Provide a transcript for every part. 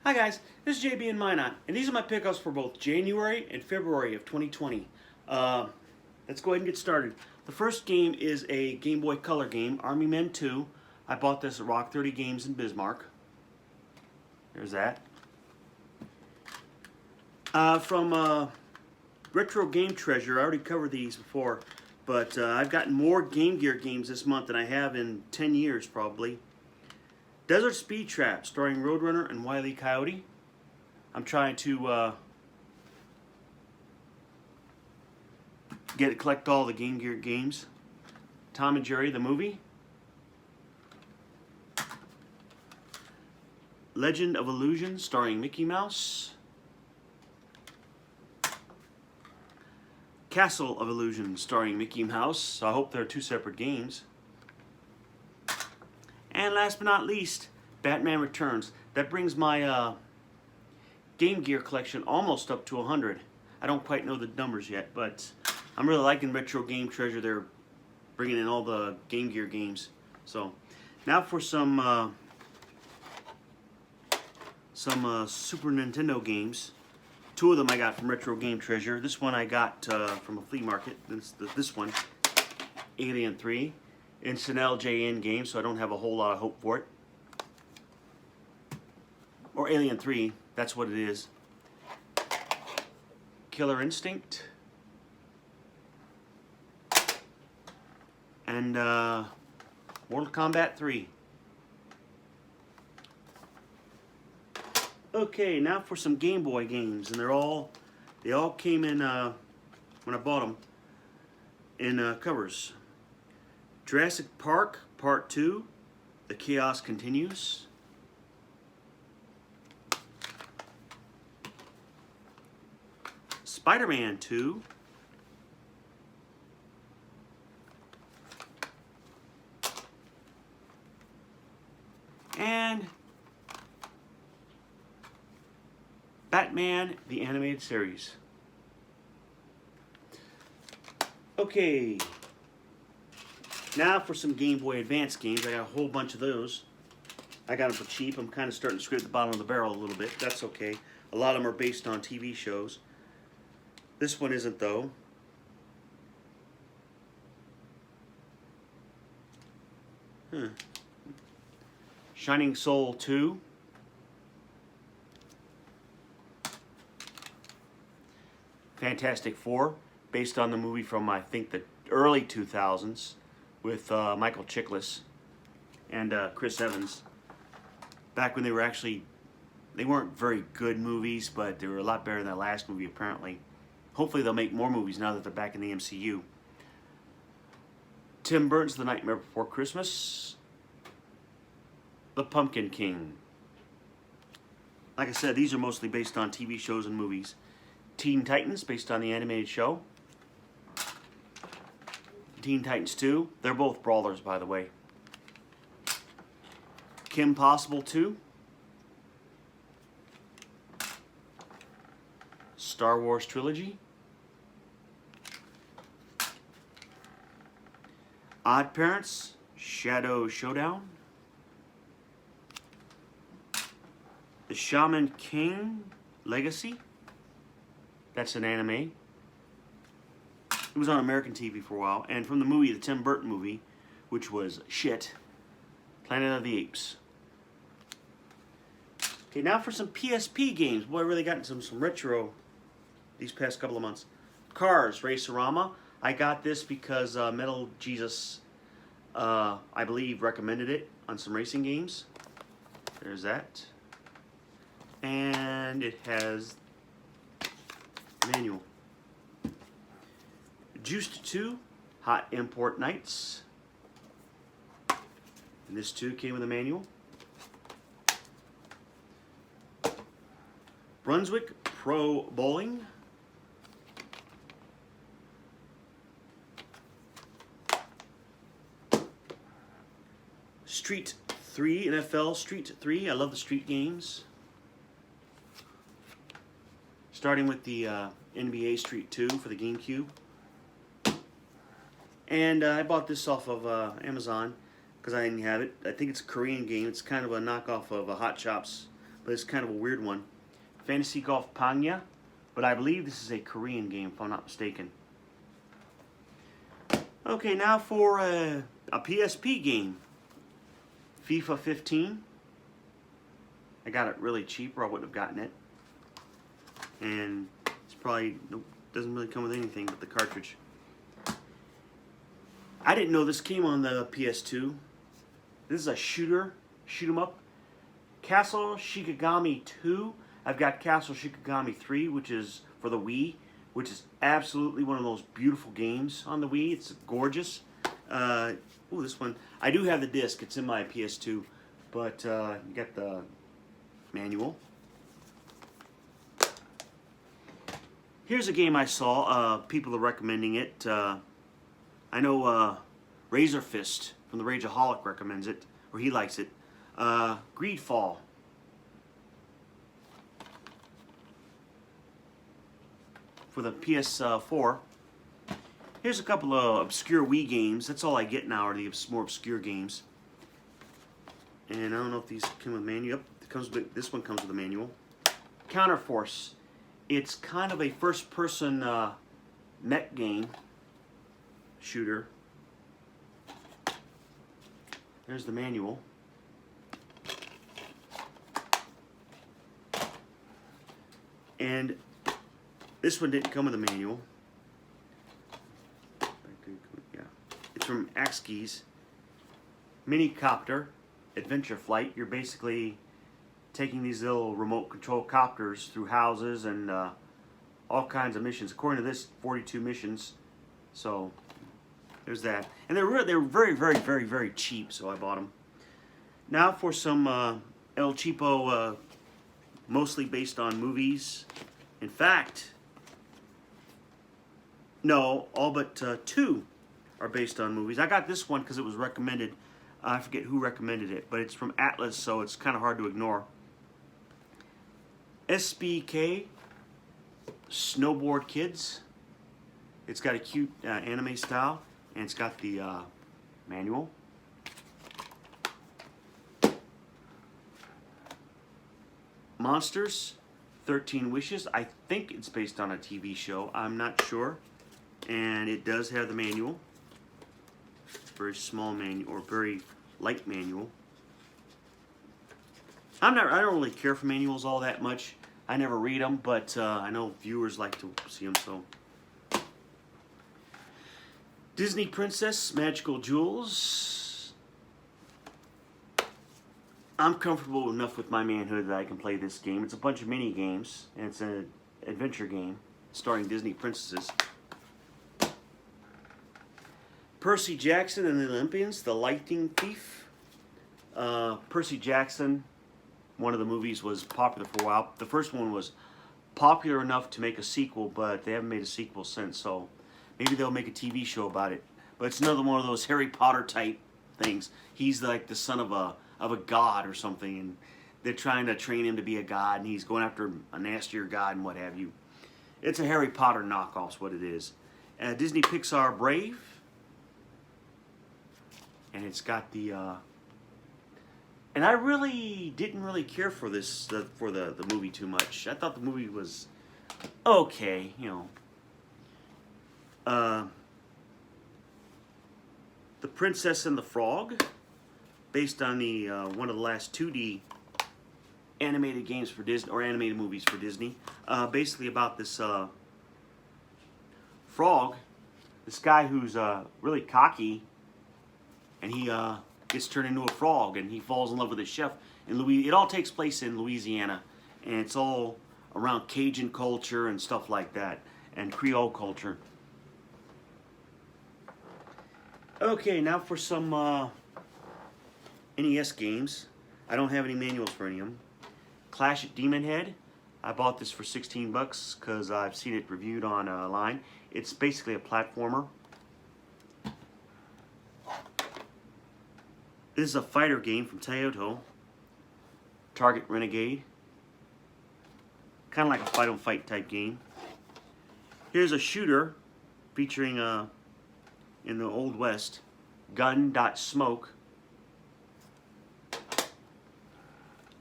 Hi guys, this is JB and Minot, and these are my pickups for both January and February of 2020. Let's go ahead and get started. The first game is a Game Boy Color game, Army Men 2. I bought this at Rock 30 Games in Bismarck. There's that. From Retro Game Treasure, I already covered these before, but I've gotten more Game Gear games this month than I have in 10 years probably. Desert Speed Trap, starring Roadrunner and Wile E. Coyote. I'm trying to collect all the Game Gear games. Tom and Jerry, the movie. Legend of Illusion, starring Mickey Mouse. Castle of Illusion, starring Mickey Mouse. So I hope they're two separate games. And last but not least, Batman Returns. That brings my Game Gear collection almost up to 100. I don't quite know the numbers yet, but I'm really liking Retro Game Treasure. They're bringing in all the Game Gear games. So now for some Super Nintendo games. Two of them I got from Retro Game Treasure. This one I got from a flea market. This one, Alien 3. It's an LJN game, so I don't have a whole lot of hope for it. Or Alien 3, that's what it is. Killer Instinct. And Mortal Kombat 3. Okay, now for some Game Boy games, and they all came in when I bought them in covers. Jurassic Park Part 2, The Chaos Continues. Spider-Man 2. And Batman, the Animated Series. Okay. Now for some Game Boy Advance games. I got a whole bunch of those. I got them for cheap. I'm kind of starting to scrape the bottom of the barrel a little bit. That's okay. A lot of them are based on TV shows. This one isn't, though. Shining Soul 2. Fantastic Four, based on the movie from, I think, the early 2000s. With Michael Chiklis and Chris Evans. Back when they weren't very good movies, but they were a lot better than that last movie apparently. Hopefully they'll make more movies now that they're back in the MCU. Tim Burton's The Nightmare Before Christmas. The Pumpkin King. Like I said, these are mostly based on TV shows and movies. Teen Titans, based on the animated show. Teen Titans 2. They're both brawlers, by the way. Kim Possible 2. Star Wars Trilogy. Odd Parents, Shadow Showdown. The Shaman King Legacy. That's an anime. It was on American TV for a while, and from the movie, the Tim Burton movie, which was shit, Planet of the Apes. Okay, now for some PSP games. Boy, I really gotten some retro these past couple of months. Cars Racerama. I got this because Metal Jesus, I believe, recommended it on some racing games. There's that. And it has a manual. Juiced 2, Hot Import Nights. And this too came with a manual. Brunswick Pro Bowling. Street 3, NFL Street 3. I love the street games. Starting with the NBA Street 2 for the GameCube. And I bought this off of Amazon because I didn't have it. I think it's a Korean game. It's kind of a knockoff of Hot Shops, but it's kind of a weird one. Fantasy Golf Pangya, but I believe this is a Korean game if I'm not mistaken. Okay, now for a PSP game. FIFA 15. I got it really cheap or I wouldn't have gotten it. And it's probably, nope, doesn't really come with anything but the cartridge. I didn't know this came on the PS2. This is a shooter, shoot 'em up. Castle Shikigami 2. I've got Castle Shikigami 3, which is for the Wii, which is absolutely one of those beautiful games on the Wii. It's gorgeous. Ooh, this one. I do have the disc. It's in my PS2, but you get the manual. Here's a game I saw. People are recommending it. I know Razor Fist from the Rageaholic recommends it, or he likes it. Greedfall. For the PS4. Here's a couple of obscure Wii games. That's all I get now are the more obscure games. And I don't know if these come with manual. Yep, it comes with, this one comes with a manual. Counterforce. It's kind of a first-person mech game. Shooter. There's the manual. And this one didn't come with a manual. Yeah. It's from Axkeys. Minicopter Adventure Flight. You're basically taking these little remote control copters through houses and all kinds of missions. According to this, 42 missions. So there's that. And they're very, very, very, very cheap, so I bought them. Now for some El Cheapo, mostly based on movies. In fact, no, all but 2 are based on movies. I got this one because it was recommended. I forget who recommended it, but it's from Atlas, so it's kind of hard to ignore. SBK, Snowboard Kids. It's got a cute anime style, and it's got the manual. Monsters, 13 Wishes. I think it's based on a TV show. I'm not sure. And it does have the manual. Very small manual, or very light manual. I don't really care for manuals all that much. I never read them, but I know viewers like to see them, so. Disney Princess Magical Jewels. I'm comfortable enough with my manhood that I can play this game. It's a bunch of mini games, and it's an adventure game starring Disney princesses. Percy Jackson and the Olympians, The Lightning Thief. Percy Jackson, one of the movies, was popular for a while. The first one was popular enough to make a sequel, but they haven't made a sequel since, so maybe they'll make a TV show about it. But it's another one of those Harry Potter type things. He's like the son of a god or something, and they're trying to train him to be a god, and he's going after a nastier god and what have you. It's a Harry Potter knockoff, is what it is. Disney Pixar Brave. And it's got the, and I really didn't really care for this, for the movie too much. I thought the movie was okay, you know. The Princess and the Frog, based on the one of the last 2D animated games for Disney, or animated movies for Disney. Basically about this frog, this guy who's really cocky. And he gets turned into a frog, and he falls in love with a chef in Louisiana. It all takes place in Louisiana, and it's all around Cajun culture and stuff like that, and Creole culture. Okay, now for some NES games. I don't have any manuals for any of them. Clash at Demon Head. I bought this for 16 bucks because I've seen it reviewed online. It's basically a platformer. This is a fighter game from Taito. Target Renegade. Kind of like a fight on fight type game. Here's a shooter featuring in the Old West. Gun.Smoke.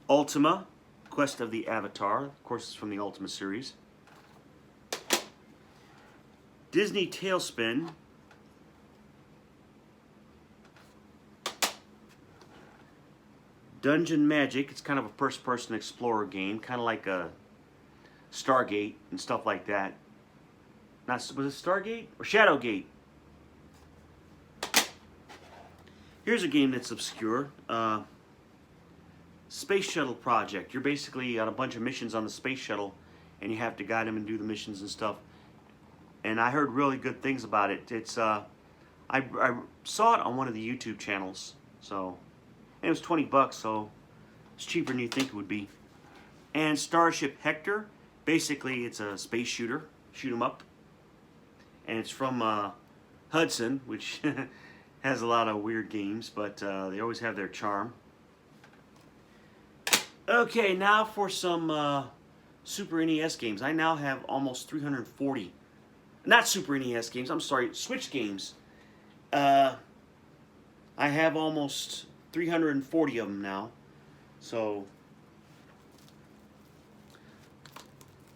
Ultima. Quest of the Avatar. Of course, it's from the Ultima series. Disney Tailspin. Dungeon Magic. It's kind of a first-person explorer game, kind of like a Stargate and stuff like that. Was it Stargate or Shadowgate? Here's a game that's obscure. Space Shuttle Project. You're basically on a bunch of missions on the space shuttle, and you have to guide them and do the missions and stuff. And I heard really good things about it. It's I saw it on one of the YouTube channels, so and it was $20, so it's cheaper than you think it would be. And Starship Hector. Basically, it's a space shooter, shoot 'em up, and it's from Hudson, which has a lot of weird games, but they always have their charm. Okay, now for some Super NES games. I now have almost 340. Not Super NES games, I'm sorry, Switch games. I have almost 340 of them now. So,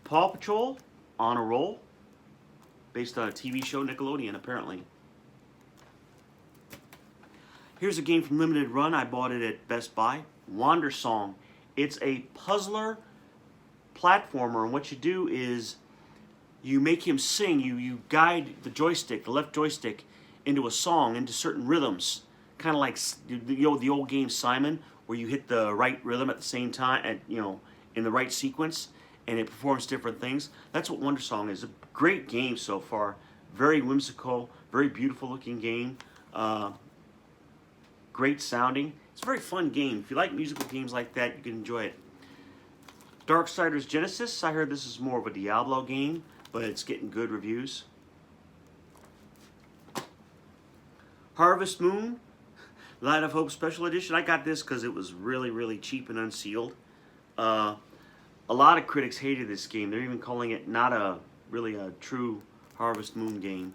Paw Patrol, on a roll. Based on a TV show, Nickelodeon, apparently. Here's a game from Limited Run. I bought it at Best Buy. Wandersong. It's a puzzler platformer, and what you do is you make him sing. You guide the joystick, the left joystick, into a song, into certain rhythms. Kind of like the old game Simon, where you hit the right rhythm at the same time, in the right sequence, and it performs different things. That's what Wandersong is. A great game so far. Very whimsical, very beautiful looking game. Great sounding. It's a very fun game. If you like musical games like that, you can enjoy it. Darksiders Genesis. I heard this is more of a Diablo game, but it's getting good reviews. Harvest Moon, Light of Hope Special Edition. I got this because it was really, really cheap and unsealed. A lot of critics hated this game. They're even calling it not really a true Harvest Moon game.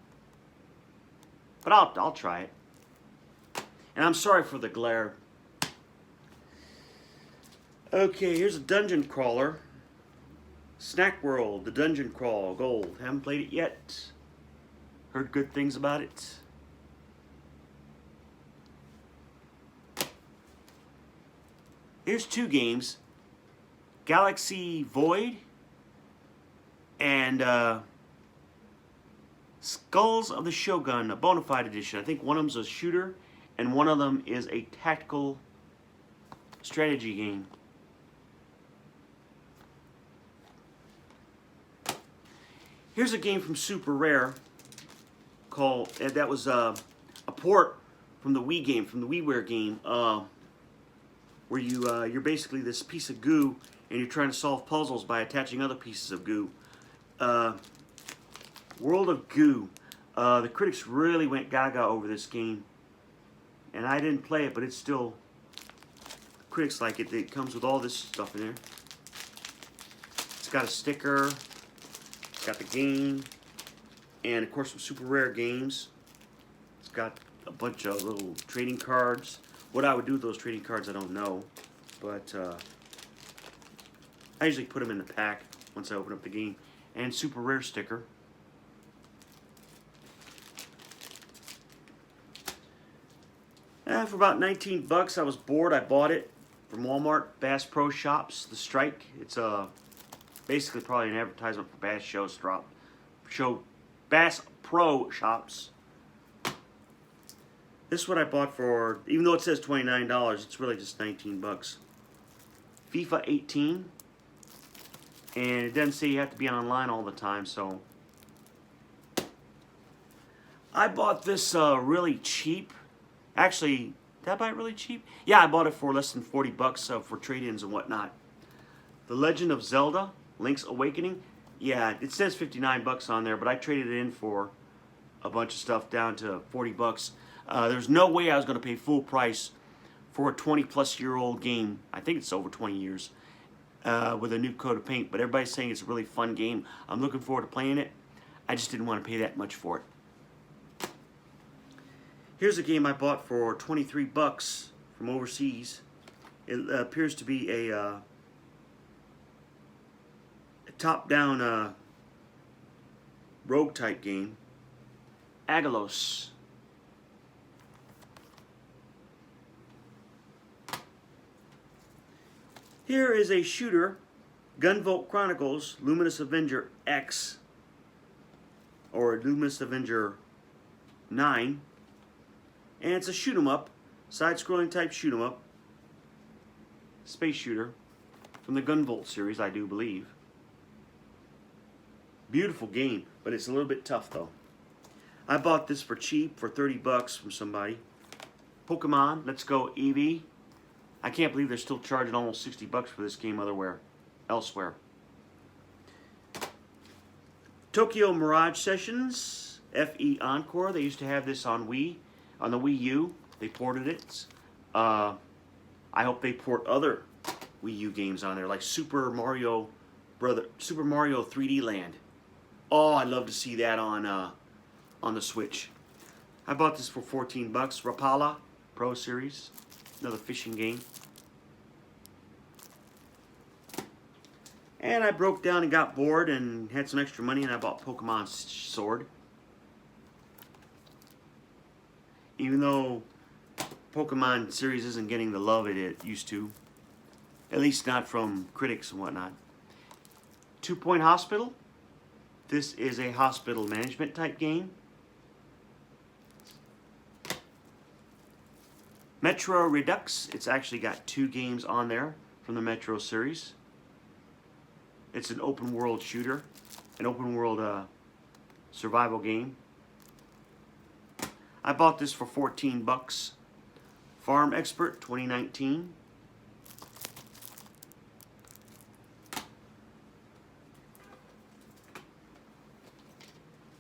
But I'll try it. And I'm sorry for the glare. Okay, here's a dungeon crawler. Snack World, the Dungeon Crawl Gold. Haven't played it yet. Heard good things about it. Here's two games. Galaxy Void and Skulls of the Shogun, a bona fide edition. I think one of them's a shooter and one of them is a tactical strategy game. Here's a game from Super Rare called, that was a port from the Wii game, from the WiiWare game, where you're basically this piece of goo and you're trying to solve puzzles by attaching other pieces of goo. World of Goo. The critics really went gaga over this game. And I didn't play it, but it's still, critics like it. It comes with all this stuff in there. It's got a sticker. It's got the game. And of course some Super Rare games. It's got a bunch of little trading cards. What I would do with those trading cards, I don't know. But I usually put them in the pack once I open up the game. And Super Rare sticker. For about 19 bucks, I was bored. I bought it from Walmart. Bass Pro Shops, The Strike. It's basically probably an advertisement for Bass Pro Shops. This is what I bought for, even though it says $29, it's really just 19 bucks. FIFA 18. And it doesn't say you have to be online all the time, so. I bought this really cheap. Actually, did I buy it really cheap? Yeah, I bought it for less than 40 bucks for trade-ins and whatnot. The Legend of Zelda, Link's Awakening. Yeah, it says 59 bucks on there, but I traded it in for a bunch of stuff down to 40 bucks. There's no way I was going to pay full price for a 20-plus-year-old game. I think it's over 20 years with a new coat of paint, but everybody's saying it's a really fun game. I'm looking forward to playing it. I just didn't want to pay that much for it. Here's a game I bought for 23 bucks from overseas. It appears to be a top-down rogue type game, Agalos. Here is a shooter, Gunvolt Chronicles Luminous Avenger X, or Luminous Avenger 9, and it's a shoot 'em up, side-scrolling type shoot 'em up, space shooter from the Gunvolt series, I do believe. Beautiful game, but it's a little bit tough though. I bought this for cheap, for 30 bucks from somebody. Pokemon Let's Go Eevee. I can't believe they're still charging almost 60 bucks for this game elsewhere. Tokyo Mirage Sessions, FE Encore. They used to have this on Wii, on the Wii U. They ported it. I hope they port other Wii U games on there, like Super Mario 3D Land. Oh, I'd love to see that on the Switch. I bought this for 14 bucks. Rapala Pro Series, another fishing game. And I broke down and got bored and had some extra money, and I bought Pokemon Sword. Even though Pokemon series isn't getting the love it used to, at least not from critics and whatnot. 2 Point Hospital. This is a hospital management type game. Metro Redux. It's actually got 2 games on there from the Metro series. It's an open world shooter, an open world survival game. I bought this for 14 bucks. Farm Expert 2019.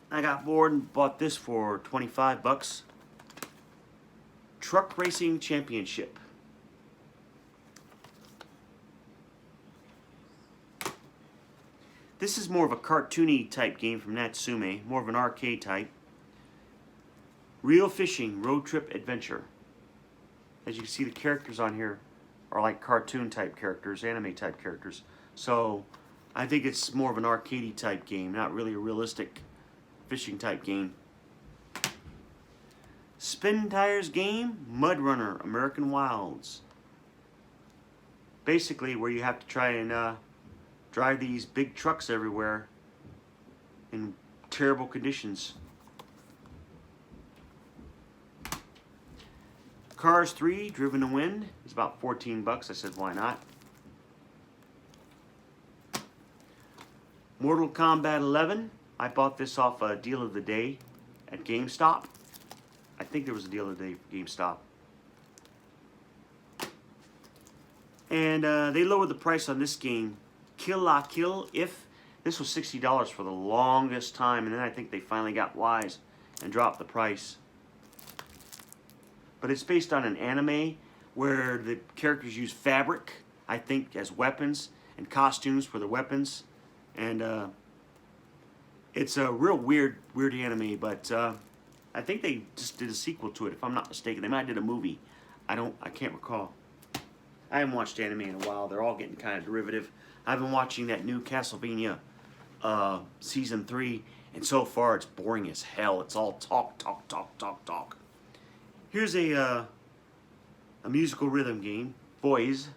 I got bored and bought this for 25 bucks. Truck Racing Championship. This is more of a cartoony type game from Natsume, more of an arcade type. Real Fishing Road Trip Adventure. As you can see, the characters on here are like cartoon type characters, anime type characters. So I think it's more of an arcadey type game, not really a realistic fishing type game. Spin Tires game, Mud Runner American Wilds. Basically where you have to try and drive these big trucks everywhere in terrible conditions. Cars 3, Driven to Win. It's about 14 bucks. I said, why not? Mortal Kombat 11. I bought this off a deal of the day at GameStop. I think there was a deal of the day for GameStop. And they lowered the price on this game. Kill La Kill If. This was $60 for the longest time, and then I think they finally got wise and dropped the price. But it's based on an anime where the characters use fabric, I think, as weapons, and costumes for the weapons. And it's a real weird anime, but I think they just did a sequel to it, if I'm not mistaken. They might have did a movie. I can't recall. I haven't watched anime in a while. They're all getting kind of derivative. I've been watching that new Castlevania season 3, and so far it's boring as hell. It's all talk. Here's a musical rhythm game, Boys.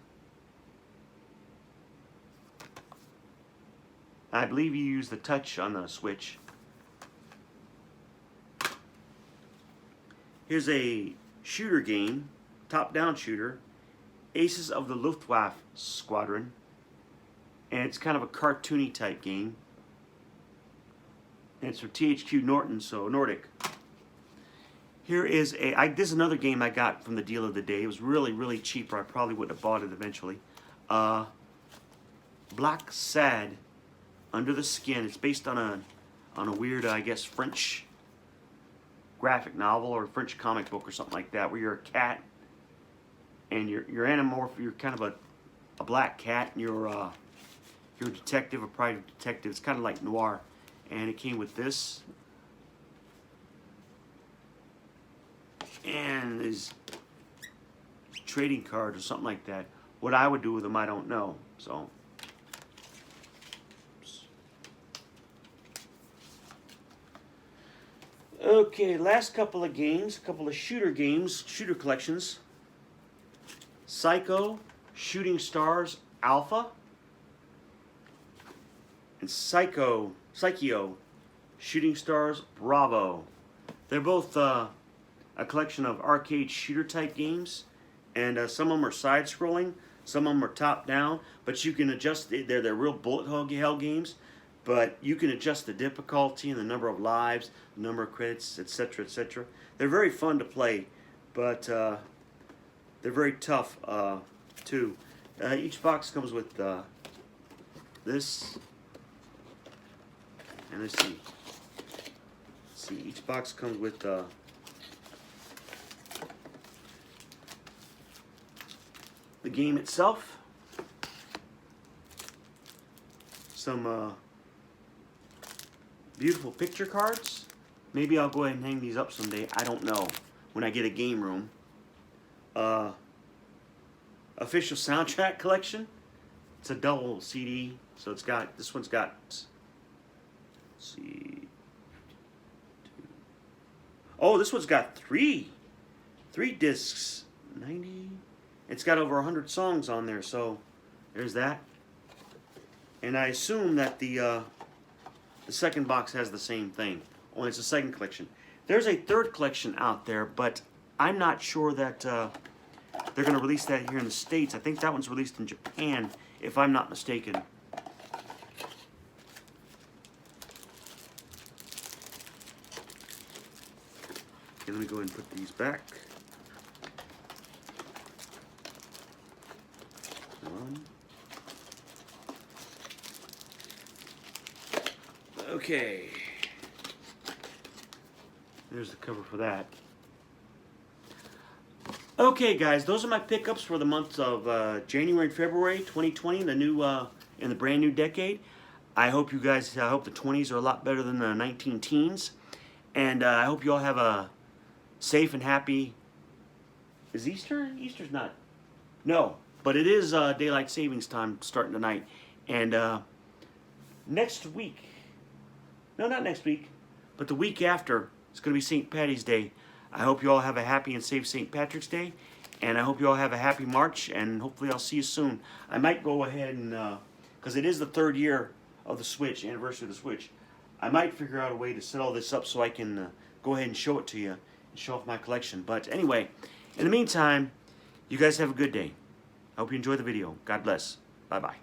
I believe you use the touch on the Switch. Here's a shooter game, top-down shooter, Aces of the Luftwaffe Squadron. And it's kind of a cartoony type game. And it's from THQ Norton, so Nordic. Here is this is another game I got from the deal of the day. It was really cheap, or I probably would have bought it eventually. Black Sad, Under the Skin. It's based on a weird, I guess, French graphic novel or French comic book or something like that, where you're a cat and you're anamorph. You're kind of a black cat, and you're a detective, a private detective. It's kind of like noir, and it came with this and his trading card or something like that. What I would do with them, I don't know. So Okay, last couple of games, a couple of shooter games, shooter collections. Psycho, Shooting Stars Alpha, and Psycho, Shooting Stars Bravo. They're both a collection of arcade shooter type games, and some of them are side scrolling, some of them are top down, but you can adjust, they're real bullet hell games, but you can adjust the difficulty and the number of lives, the number of credits, etc., etc. They're very fun to play, but they're very tough too. Each box comes with this, and let's see. Each box comes with the game itself, some beautiful picture cards. Maybe I'll go ahead and hang these up someday. I don't know. When I get a game room. Official soundtrack collection. It's a double CD, so it's got, this one's got, let's see, oh, this one's got three discs, 90. It's got over 100 songs on there, so there's that. And I assume that the second box has the same thing, only it's a second collection. There's a third collection out there, but I'm not sure that they're going to release that here in the States. I think that one's released in Japan, if I'm not mistaken. Okay, let me go ahead and put these back. Okay. There's the cover for that. Okay, guys, those are my pickups for the months of January and February 2020, the new in the brand new decade. I hope you guys, I hope the 20s are a lot better than the 19 teens, and I hope you all have a safe and happy. Is Easter? Easter's not. No, but it is daylight savings time starting tonight, and next week. No, not next week, but the week after, it's going to be St. Patty's Day. I hope you all have a happy and safe St. Patrick's Day, and I hope you all have a happy March, and hopefully I'll see you soon. I might go ahead and, because it is the 3rd year of the Switch, anniversary of the Switch, I might figure out a way to set all this up so I can go ahead and show it to you, and show off my collection. But anyway, in the meantime, you guys have a good day. I hope you enjoyed the video. God bless. Bye-bye.